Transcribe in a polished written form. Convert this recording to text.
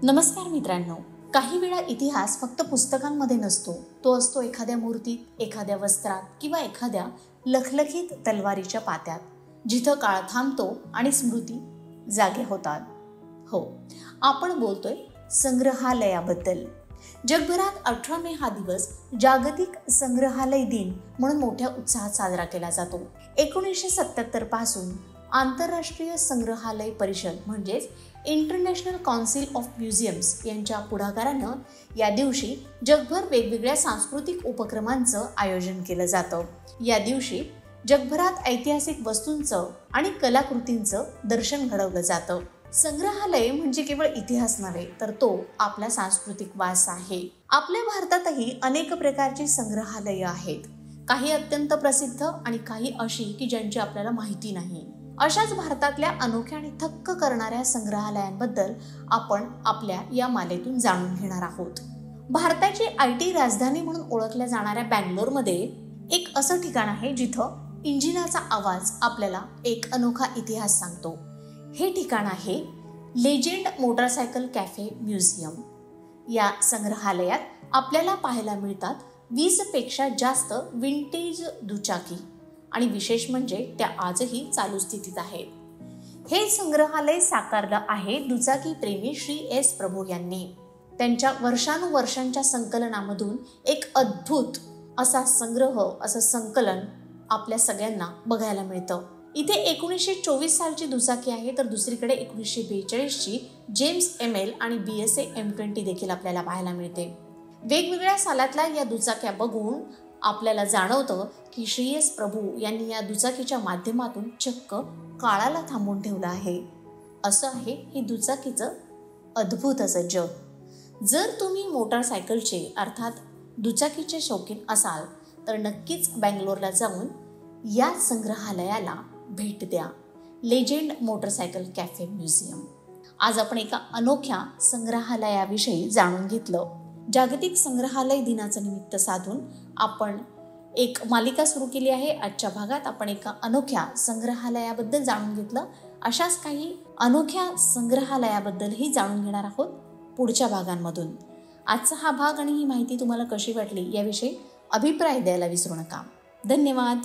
नमस्कार मित्रांनो, काही वेळा इतिहास फक्त पुस्तकांमध्ये नसतो, तो असतो एखाद्या मूर्तीत, एखाद्या वस्त्रात किंवा एखाद्या लखलखीत तलवारीच्या पात्यात, जिथं काळ थांबतो आणि स्मृती जागे होतात. हो, आपण बोलतोय संग्रहालयाबद्दल. जगभरात 18 मे हा दिवस जागतिक संग्रहालय दिन म्हणून मोठ्या उत्साहात साजरा केला जातो. 1977 पासून आंतरराष्ट्रीय संग्रहालय परिषद म्हणजेच इंटरनॅशनल काउन्सिल ऑफ म्युझियम्स यांच्या पुढाकारानं या दिवशी जगभर वेगवेगळ्या सांस्कृतिक उपक्रमांचं आयोजन केलं जातं. या दिवशी जगभरात ऐतिहासिक वस्तूंचं आणि कलाकृतींचं दर्शन घडवलं जातं. संग्रहालय म्हणजे केवळ इतिहास नव्हे, तर तो आपला सांस्कृतिक वारसा आहे. आपल्या भारतातही अनेक प्रकारची संग्रहालयं आहेत. काही अत्यंत प्रसिद्ध आणि काही अशी की ज्यांची आपल्याला माहिती नाही. अशाच भारतातल्या अनोख्या आणि थक्क करणाऱ्या संग्रहालयांबद्दल आपण आपल्या या मालेतून जाणून घेणार आहोत. भारताची IT राजधानी म्हणून ओळखल्या जाणाऱ्या बँगलोरमध्ये एक असं ठिकाण आहे जिथं इंजिनाचा आवाज आपल्याला एक अनोखा इतिहास सांगतो. हे ठिकाण आहे लेजेंड मोटरसायकल कॅफे म्युझियम. या संग्रहालयात आपल्याला पाहायला मिळतात 20 पेक्षा जास्त विंटेज दुचाकी आणि विशेष म्हणजे त्या आजही चालू स्थितीत आहेत. हे संग्रहालय साकारलं आहे दुचाकी प्रेमी श्री S. प्रभू यांनी. त्यांच्या वर्षानुवर्षांच्या संकलनामधून एक अद्भुत असा संग्रह, असं संकलन आपल्या सगळ्यांना बघायला मिळतं. इथे 1924 सालची दुचाकी आहे, तर दुसरीकडे 1942ची जेम्स ML आणि BSA M20 देखील आपल्याला पाहायला मिळते. वेगवेगळ्या सालातल्या या दुचाक्या बघून आपल्याला जाणवतं की श्री S. प्रभू यांनी या दुचाकीच्या माध्यमातून चक्क काळाला थांबवून ठेवलं आहे. असं आहे हे दुचाकीचं अद्भुत असं जग. जर तुम्ही मोटरसायकलचे अर्थात दुचाकीचे शौकीन असाल तर नक्कीच बँगलोरला जाऊन या संग्रहालयाला भेट द्या. Legend motorcycle cafe museum. आज आपण एका अनोख्या संग्रहालयाविषयी जाणून घेतलं. जागतिक संग्रहालय दिनाचं निमित्त साधून आपण एक मालिका सुरू केली आहे. आजच्या भागात आपण एका अनोख्या संग्रहालयाबद्दल जाणून घेतलं. अशाच काही अनोख्या संग्रहालयाबद्दलही जाणून घेणार आहोत पुढच्या भागांमधून. आजचा हा भाग आणि ही माहिती तुम्हाला कशी वाटली याविषयी अभिप्राय द्यायला विसरू नका. धन्यवाद.